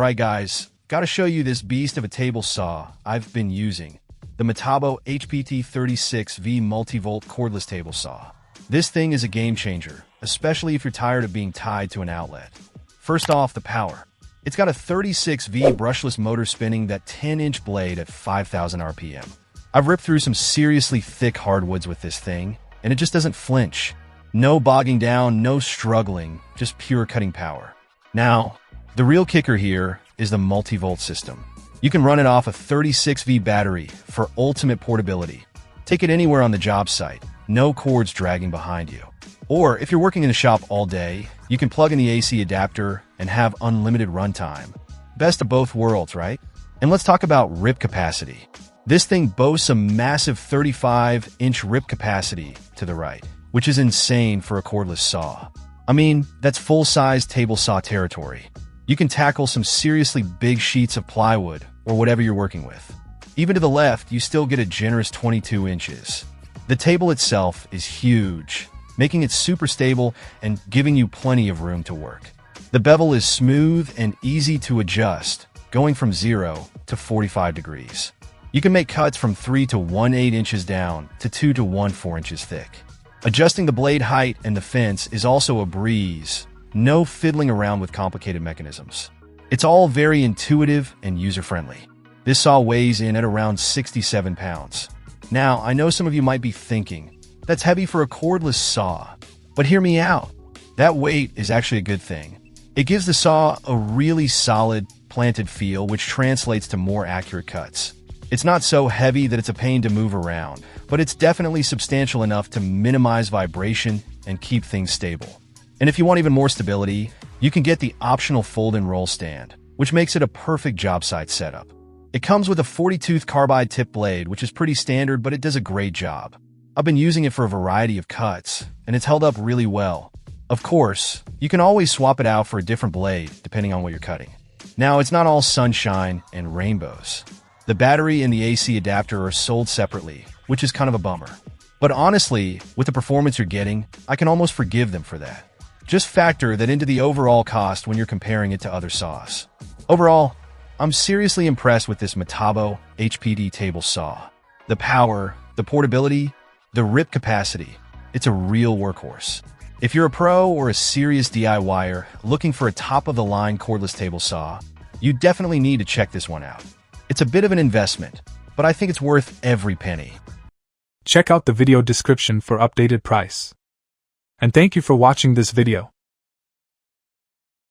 Alright guys, gotta show you this beast of a table saw I've been using. The Metabo HPT 36V MultiVolt cordless table saw. This thing is a game changer, especially if you're tired of being tied to an outlet. First off, the power. It's got a 36V brushless motor spinning that 10-inch blade at 5,000 RPM. I've ripped through some seriously thick hardwoods with this thing, and it just doesn't flinch. No bogging down, no struggling, just pure cutting power. Now, the real kicker here is the MultiVolt system. You can run it off a 36V battery for ultimate portability. Take it anywhere on the job site, no cords dragging behind you. Or if you're working in a shop all day, you can plug in the AC adapter and have unlimited runtime. Best of both worlds, right? And let's talk about rip capacity. This thing boasts a massive 35-inch rip capacity to the right, which is insane for a cordless saw. I mean, that's full-size table saw territory. You can tackle some seriously big sheets of plywood or whatever you're working with. Even to the left, you still get a generous 22 inches. The table itself is huge, making it super stable and giving you plenty of room to work. The bevel is smooth and easy to adjust, going from 0 to 45 degrees. You can make cuts from 3 to 1/8 inches down to 2 to 1/4 inches thick. Adjusting the blade height and the fence is also a breeze. No fiddling around with complicated mechanisms. It's all very intuitive and user-friendly. This saw weighs in at around 67 pounds. Now, I know some of you might be thinking, that's heavy for a cordless saw. But hear me out. That weight is actually a good thing. It gives the saw a really solid, planted feel, which translates to more accurate cuts. It's not so heavy that it's a pain to move around, but it's definitely substantial enough to minimize vibration and keep things stable. And if you want even more stability, you can get the optional fold-and roll stand, which makes it a perfect job site setup. It comes with a 40-tooth carbide tip blade, which is pretty standard, but it does a great job. I've been using it for a variety of cuts, and it's held up really well. Of course, you can always swap it out for a different blade, depending on what you're cutting. Now, it's not all sunshine and rainbows. The battery and the AC adapter are sold separately, which is kind of a bummer. But honestly, with the performance you're getting, I can almost forgive them for that. Just factor that into the overall cost when you're comparing it to other saws. Overall, I'm seriously impressed with this Metabo HPT table saw. The power, the portability, the rip capacity, it's a real workhorse. If you're a pro or a serious DIYer looking for a top-of-the-line cordless table saw, you definitely need to check this one out. It's a bit of an investment, but I think it's worth every penny. Check out the video description for updated price. And thank you for watching this video.